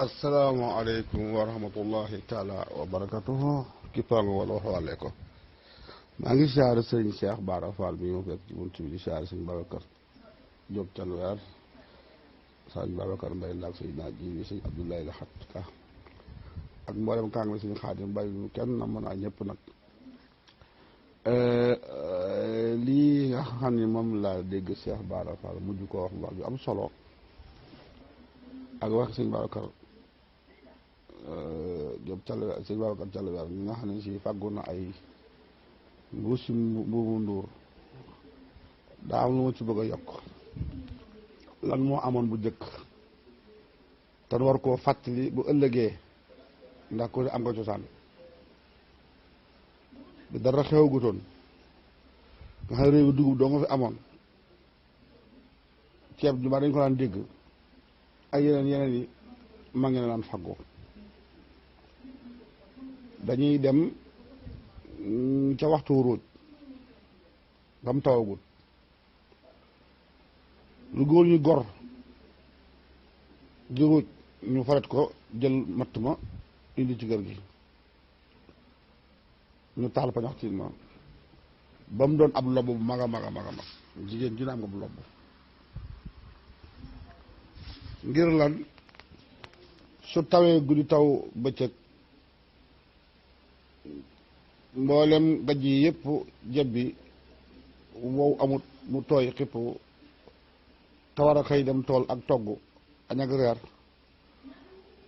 asalaamaaleykum wa rahmatullahi taala wa barakatuhu kippaango wala wax wàllee ko maa ngi siyaare sëñ Cheikh Bara Fall bi mu fekk ci bunt bi di siyaare sëñ Babacar Diop Calweer sëñ Babacar Mbay laak sëñ naaj ji sëñ Abdoulaye Laxat Ka ak mboolem kaa ngi sëñ Xaadim bàyyi ñu kenn na mën a ñëpp nag lii nga xam ne moom laa dégg Cheikh Bara Fall mujj ko wax wax ju am solo ak wax sëñ Babacar Diop Calweer sëñ Babacar Calweer ñi nga xam ne si fàggu na ay mbuusi mbuubu nduur daa am lu ma ci bëgg a yokk lan moo amoon bu njëkk te war koo fàttali bu ëllëgee ndax ku am nga cosaan bi dara xewagutoon nga xam ne réew bi dugub doo nga fi amoon ceeb ju bari dañ ko daan dégg ak yeneen yi ma ngi ne daan faggu dañuy dem ca waxtu ruuj ba mu tawagut lu góor ñu gor di ruuj ñu faret ko jël matt ma indi ci kër gi ñu taal pañax ci ma ba mu doon ab lobb bu mag a mag a mag a mag jigéen ji na am nga bu lobb ngir lan su tawee guddi taw bëccëg mboolem gajj yi yëpp jebbi wow amut mu tooy xipp te war a xëy dem tool ak togg añ ak reer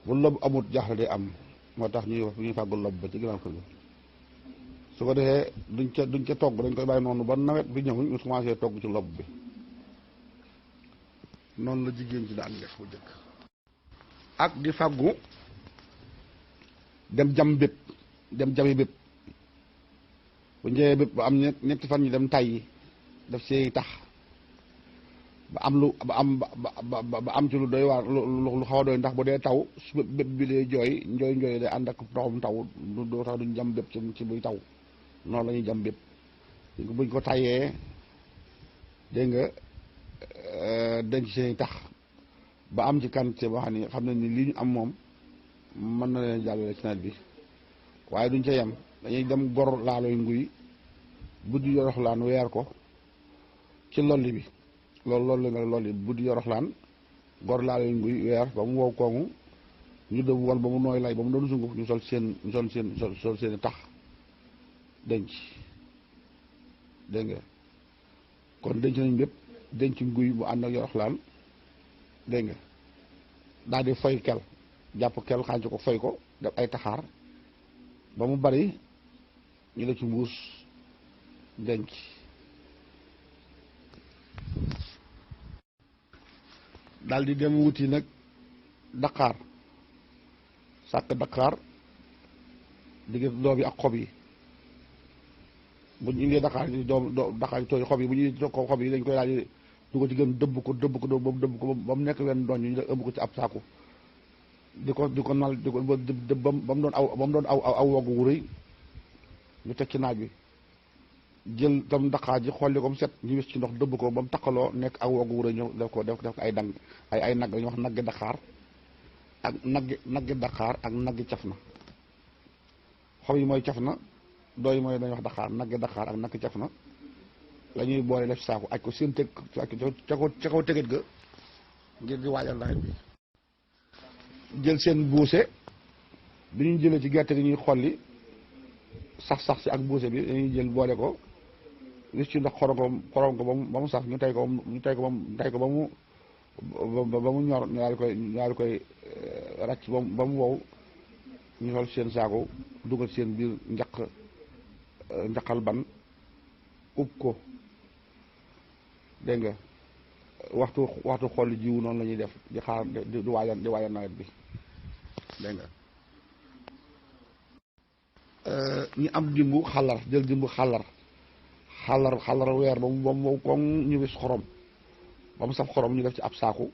bu lob amut jaaxle day am moo tax ñuy fàggu lob ba ci ginnaaw kër gi su ko defee duñ ca togg dañ koy bàyyi noonu ba nawet bi ñëw ñu commencé togg ci lob bi noonu la jigéen ci daan def bu jëkk ak di fàggu dem jam bépp dem jami bépp bu njëwee bépp ba am ñetti fan ñu dem tàyyi def see tax ba am lu ba am ci lu doy waar lu xaw a doy ndax bu dee taw su bépp bi dee njooy day ànd ak ndoxum taw doo tax duñ jam bépp ci buy taw noonu la ñuy jam bépp buñ ko tàyyee dégg nga denc seen tax ba am ci quantité boo xam ne xam nañ ni lii ñu am moom mën na leen jàllale ci nawet bi waaye duñ ca yem dañuy dem gor laaloy nguy buddi yoroxlaan weer ko ci lolli bi loolu la mel lolli buddi yoroxlaan gor laaloy nguy weer ba mu wow koomu ñu dëbb woon ba mu nooy lay ba mu doon sunguf ñu sol seen tax denc dégg nga kon denc nañ bépp denc nguy bu ànd ak yoroxlaan dégg nga daal di foy kel jàpp kel xànc ko foy ko def ay taxaar ba mu bari ñu la ci mbuus denc daal di dem wuti nag daqaar sàkk daqaar diggante doom yi ak xob yi bu ñu indee daqaar yi daqaar yi tooy xob yi bu ñuy xob yi dañ koy daal di dugal ci gën dëbb ko ba mu nekk wenn doon ñu ëmb ko ci ab saaku di ko nal di ko ba mu doon aw woggu wu rëy ñu teg ci naaj bi jël tam daqaar ji xolli ko mu set ñu wis ci ndox dëbb ko ba mu takkaloo nekk aw woggu wu rëy ñu def ko ay dang ay nag dañuy wax naggi daqaar ak naggi daqaar ak naggi caf na xob yi mooy caf na dooy mooy dañuy wax daqaar naggi daqaar ak naggi caf na la ñuy boole def saaku aj ko seen teg ca kaw tëgët ga ngir di waajal nawet bi jël seen buuse bi ñu jëlee ci gerte gi ñuy xolli sax si ak buuse bi dañuy jël boole ko wis ci ndox xorom ko ba mu sax ñu tey ko ba mu ñor ñu daal di koy ràcc ba mu wow ñu sol seen saaku dugal seen biir njaqal ban ub ko dégg nga waxtu xolli jiwu noonu la ñuy def di xaar di waajal nawet bi dégg nga ñu am dimbu xalar jël dimbu xalar weer ba mu wow koŋ ñu wis xorom ba mu saf xorom ñu def ci ab saaku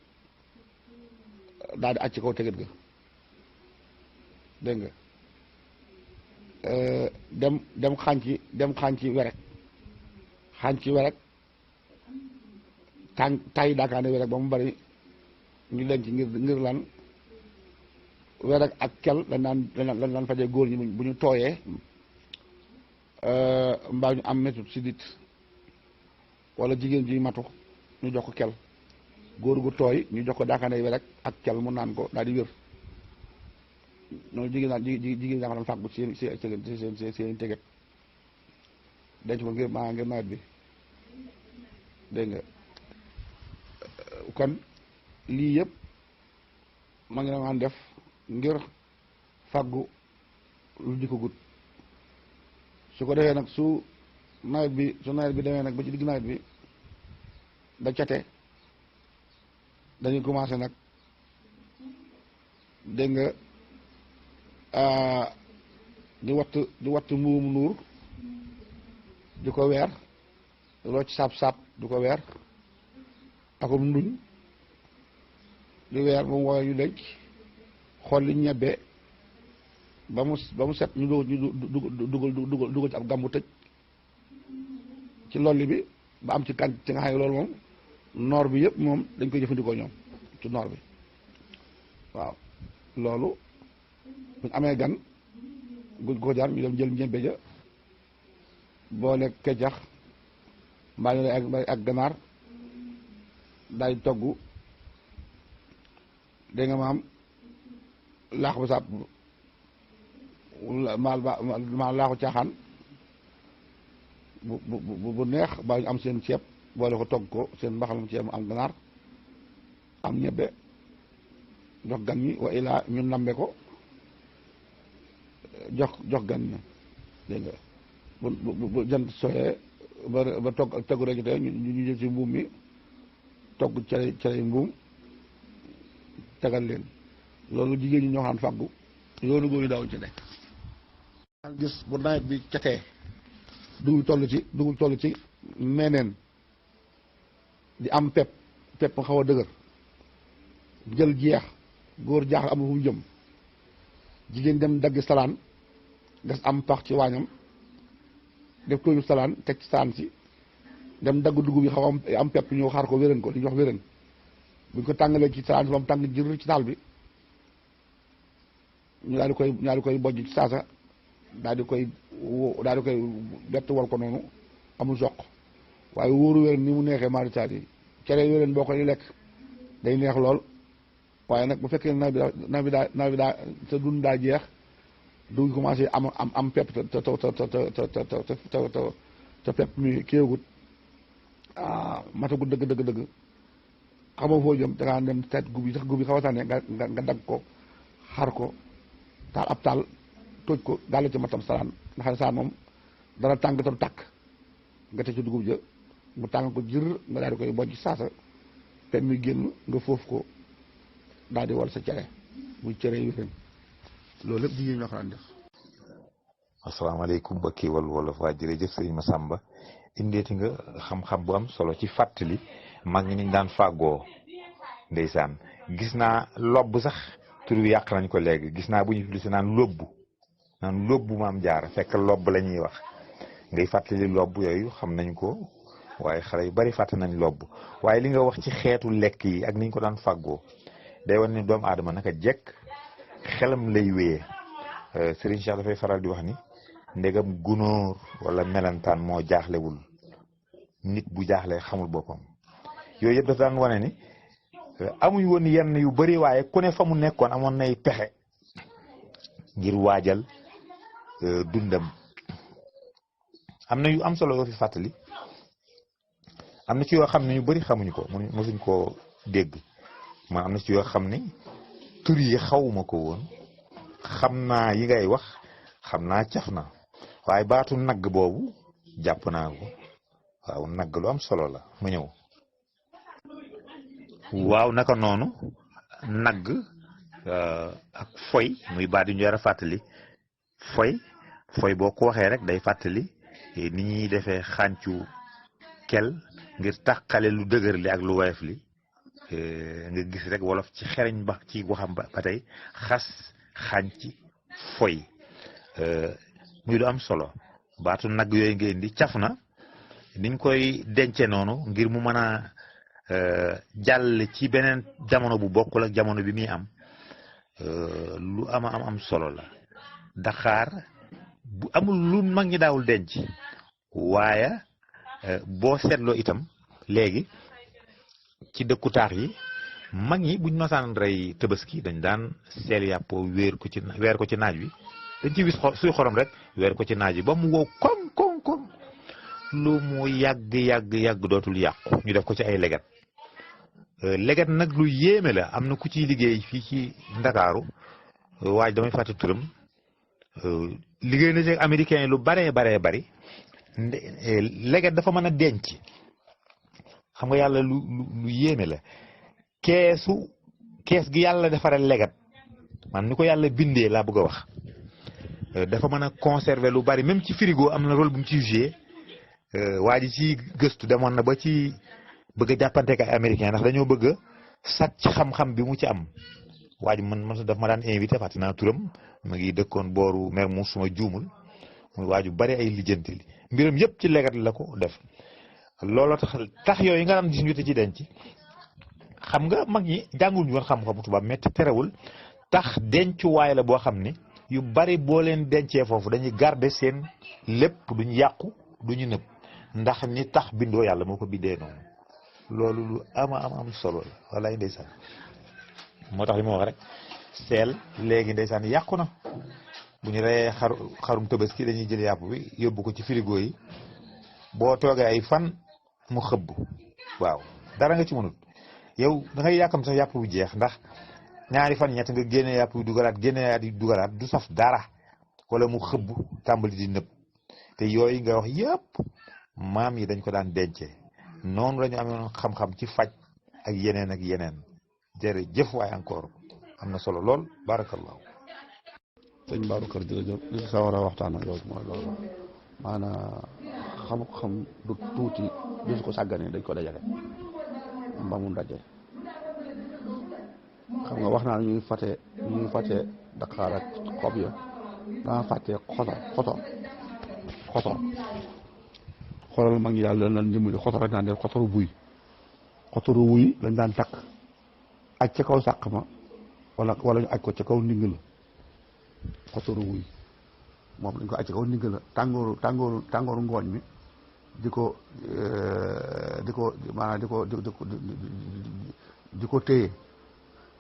daal di aj ci kaw teget ga dégg nga dem xànci werek tay daakaane werek ba mu bari ñu denc ngir lan weer ak kel dañ naan fajee góor ñi bu ñu tooyee mbaa ñu am métit si dit wala jigéen ji matu ñu jox ko kel góor gu tooy ñu jox ko daakaande weer ak kel mu naan ko daal di wér noonu jigéen daa ko daan fàggu seen teget denc ko ngir nawet bi dégg nga kon lii yëpp ma ngi leen def ngir fàggu lu di ko gut su ko defee nag su nawet bi demee nag ba ci digg nawet bi da cate dañuy commencé nag dégg nga di watt mbuum nuur di ko weer loo ci saab di ko weer akum nduñ di weer ba mu woowee ñu denc xool li ñebbe ba mu set ñu dugal ci ab gàmbu tëj ci lolli bi ba am ci kan ci nga xam ne loolu moom noor bi yëpp moom dañ koy jëfandikoo ñoom ci noor bi waaw loolu buñ amee gan guñ ko jaar ñu dem jël ñebbe ja boole kecax mbaa ñu lay ak ganaar daay togg dégg nga maam laax ba sàpp ma laaxu caaxaan bu neex ba ñu am seen ceeb boole ko togg ko seen mbaxalum ceeb mu am ganaar am ñebbe jox gan ñi wa ilaa ñu nambe ko jox gan ñi dégg nga bu jant soxee ba togg rek te ñu jël ci mbuum mi togg cere mbuum tegal leen loolu jigéen ñi ñoo xam fàggu yoonu góor yi daaw ci nekk gis bu nawet bi catee dugub toll ci meneen di am pepp xaw a dëgër jël jeex góor jaax amul fu mu jëm jigéen dem dagg salaan gas am pax ci waañam def tooñu salaan teg ci salaan si dem dagg dugub yi xaw am pepp ñëw xaar ko wéren ko li ñuy wax wéren buñ ko tàngalee ci salaan si ba mu tàng jër ci taal bi ñu daal di koy bojj ci saasa daal di koy bett wal ko noonu amul soq waaye wóoru wéren ni mu neexee maritaat yi cere wéren boo koy lekk day neex lool waaye nag bu fekkee nawet bi daa sa dund daa jeex du commencé am pepp te pepp mi kéegut matagut dëgg xamoo foo jëm da ngaa dem seet gub yi sax gub yi xaw a tànne nga dagg ko xar ko taal ab taal tóoj ko daal ci matam salaan nga xam ne saan moom dana tàng te du tàkk nga teg ci dugub ja mu tàng ko jër nga daal di koy bojj saasa pepp mi génn nga foofu ko daal di wal sa cere muy cere yu ren loolu lépp jigéen ñoo ko daan def. asalaamaaleykum mbokki wolof waa jërëjëf sëriñ Massamba indeeti nga xam-xam bu am solo ci fàttali mag ñi niñ daan fàggoo ndeysaan gis naa lobb sax tur wi yàq nañ ko léegi gis naa bu ñu publicité naan lobbu maam jaar fekk lobb la ñuy wax ngay fàttali lobb yooyu xam nañ ko waaye xale yu bari fàtte nañ lobb waaye li nga wax ci xeetu lekk yi ak niñ ko daan fàggoo day wan ni doomu aadama naka jekk xelam lay wéyee Serigne Cheikh dafay faral di wax ni ndegam gunóor wala melentaan moo jaaxlewul nit bu jaaxlee xamul boppam yooyu yëpp dafa daan wane ni amuñ woon yenn yu bari waaye ku ne fa mu nekkoon amoon nay pexe ngir waajal dundam am na yu am solo yoo fi fàttali am na ci yoo xam ne ñu bari xamuñu ko mosuñ koo dégg man am na ci yoo xam ne tur yi xawuma ko woon xam naa yi ngay wax xam naa caf na waaye baatu nagg boobu jàpp naa ko waaw nagg lu am solo la ma ñëw waaw naka noonu nagg ak foy muy baat yu ñu war a fàttali foy boo ko waxee rek day fàttali ni ñuy defee xàncu kel ngir tàqale lu dëgër li ak lu woyof li nga gis rek wolof ci xereñ ba ci waxam ba tey xas xànc foy muy lu am solo baatu nag yooyu nga indi caf na niñ koy dence noonu ngir mu mën a jàll ci beneen jamono bu bokkul ak jamono bi muy am lu am solo la. Daxaar bu amul lu mag ñi daawul denc waaye boo seetloo itam léegi ci dëkku taax yi mag ñi buñ masaan rey Tabaski dañ daan seel yàpp weer ko ci naaj wi dañ ci wis suy xorom rek weer ko ci naaj wi ba mu wow koŋ lu mu yàgg dootul yàqu ñu def ko ci ay leget. Leget nag lu yéeme la am na ku ciy liggéey fii ci Ndakaaru waaye damay fàtte turam liggéey na ci américain yi lu baree bari leget dafa mën a denc. xam nga yàlla lu yéeme la kees gi yàlla defaree leget man ni ko yàlla bindee laa bëgg a wax dafa mën a conserver lu bari même ci frigo am na rôle bu mu ciy joué. waa ji ci gëstu demoon na ba ci bëgg a jàppanteeg ay américain ndax dañoo bëgg a sàcc xam-xam bi mu ci am waa ji man daf ma daan invité fàtte naa turam ma ngi dëkkoon booru Mermoz suma juumul muy waa ju bari ay lijjanti mbiram yëpp ci leget la ko def. looloo tax yooyu nga daan gis ñu te ci denc xam nga mag ñi jàngul ñu woon xam-xamu tubaab metti terewul tax dencuwaay la boo xam ne yu bari boo leen dencee foofu dañuy garder seen lépp duñ yàqu duñu nëb ndax ni tax bindoo yàlla moo ko bindee noonu loolu lu am solo la walaay ndeysaan moo tax li ma wax rek seel léegi ndeysaan yàqu na bu ñu reyee xarum Tabaski dañuy jël yàpp bi yóbbu ko ci frigo yi boo toogee ay fan mu xëbb waaw dara nga ci mënut yow da ngay yàkkam sax yàpp bu jeex ndax ñaari fan ñett nga génne yàpp yu dugalaat du saf dara wala mu xëbb tàmbali di nëb te yooyu nga wax yëpp maam yi dañ ko daan dencee noonu la ñu amoon xam-xam ci faj ak yeneen jërëjëf waaye encore am na solo lool barakallahu. sëñ Babacar jërëjëf li sa war a waxtaan ak yow mooy loolu maanaam xam-xam du tuuti du su ko sàgganee dañ ko dajale ba mu daje xam nga wax naa ñuy fàtte Dakar ak xob ya dama fàtte xotor xoolal mag ñi daal lan lan dimbali xotor rek daan def xotoru buy lañ daan takk aj ca kaw sàq ma wala ñu aj ko ca kaw nding la xotoru buy moom dañ ko aj ca kaw nding la tàngooru ngooñ mi di ko téye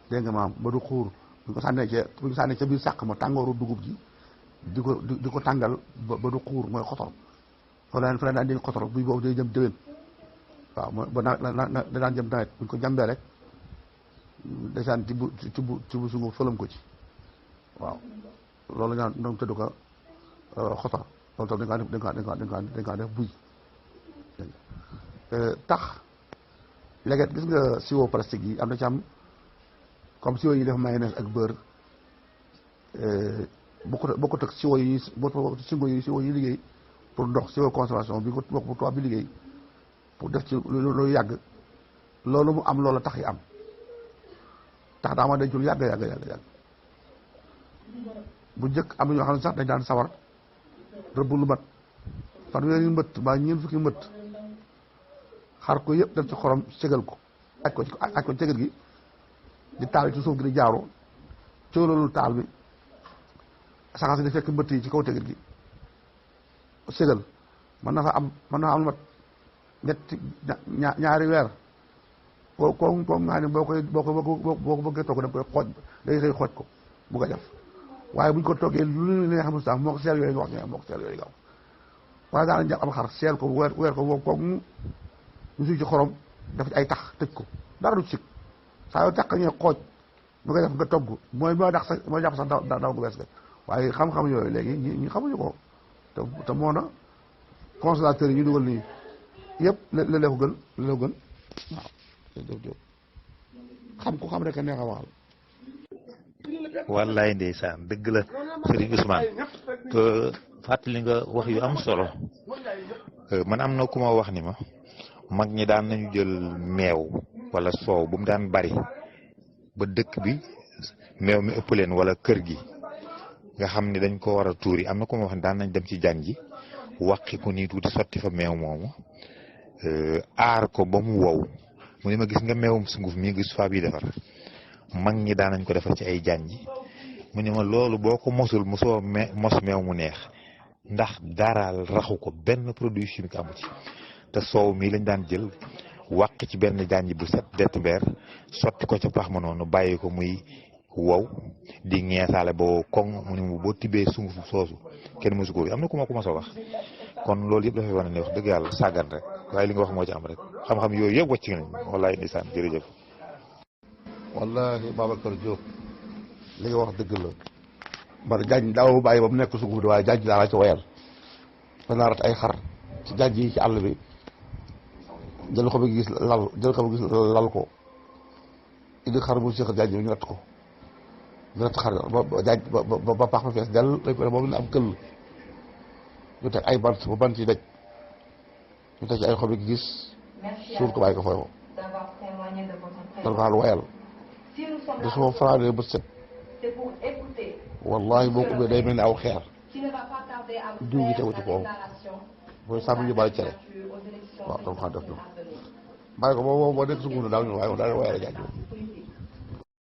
dégg nga maam ba du xuur bu ñu sànnee ca biir sàq ma tàngooru dugub ji di ko tàngal ba du xuur mooy xotor fa la daan dégg xotor buy boobu day jëm déwén waaw mooy ba da daan jëm nawet buñ ko jàmbee rek desaan ci bu sungu fëlam ko ci waaw loolu nga doon tëdd ko xotor loolu tam dañ kaa def buy tax leget gis nga siwo plastique yi am na ci am comme siwo yi def mayonnaise ak beurre bokkut ak siwo yi siwo yi liggéey pour ndox siwo conservation bi ko bokk bu tubaab bi liggéey pour def ci lu yàgg loolu mu am loola tax yi am tax daa ma dañ jul yàgg bu njëkk am na ñoo xam ne sax dañ daan sawar rëbb lu mat fanweeri mbëtt ba ñeent fukki mbëtt xar ko yëpp def ci xorom segal ko aj ko cegal gi di taal ci suuf gi di jaaru ci loolu taal bi saxaar si di fekk mbëtt yi ci kaw tegal gi segal mën na am lu mat ñaari weer ko nga ne boo ko bëggee togg da koy xooj day xëy xooj ko bu ko def waaye buñ ko toggee lu ne xam ne sax moo ko seel yooyu nga wax moo ko seel yooyu nga wax waaye daanañ jàpp am xar seel ko weer ko boobu kooku ñu suy ci xorom def ci ay tax tëj ko dara du ci sikk saa yoo tàq ñee xooj bu koy def nga togg mooy jàpp sax daw gu bees ga waaye xam-xam yooyu léegi ñi xamuñu ko te moo na consommateur yi ñu dugal nii yëpp la ko gën waaw xam ko xam rek a neex a waxal. wallaay ndeysaan dëgg la Serigne Ousmane fàttali nga wax yu am solo man am na ku ma wax ni ma mag ñi daan nañu jël meew wala soow bu mu daan bari ba dëkk bi meew mi ëpp leen wala kër gi nga xam ni dañ ko war a tuuri am na ku ma wax ni daan nañ dem ci jan ji waqi ko nii tuuti sotti fa meew moomu aar ko ba mu wow mu ne ma gis nga meewum sunguf mii gis faa bi defar mag ñi daan nañ ko defar ci ay janj mu ne ma loolu boo ko mosul mosoo mos meew mu neex ndax daraal raxu ko benn produit chimique amu ci te soow mii lañ daan jël wàq ci benn janj bu set det mbeer sotti ko ca pax ma noonu bàyyi ko muy wow di ñeesaale ba wow koŋ mu ne boo tibbee sunguf soosu kenn mosu ko am na ku ma ko wax kon loolu yëpp dafay wane ne wax dëgg yàlla sàggan rek waaye li nga wax moo ci am rek xam-xam yooyu yëpp wàcc nañ wallaay ndeysaan jërëjëf. wallahi Babacar Diop li nga wax dëgg la man jaañ daaw bàyyi ba mu nekk sunguf di waaye jaañ daa la ci woyal danaa rat ay xar ci jaañ yi ci àll bi jël ko bi gis lal ko indi xar bu seq jaañ bi ñu natt ko ñu natt xar ba pax ma fees dell dañ ko boobu ne am këll ñu teg ay bant ba bant yi daj ñu teg ci ay xob yi gis suul ko bàyyi ko foofu dal ko xaal woyal de suma fanaanee bët set wallahi boo ko ubbee day mel ni aw xeer diw gi tegu ci foofu mooy sàmm ñu bàyyi cere waaw dama xam def na bàyyi ko boo nekk sunguf na daaw ñu waaye daal woyal jaaj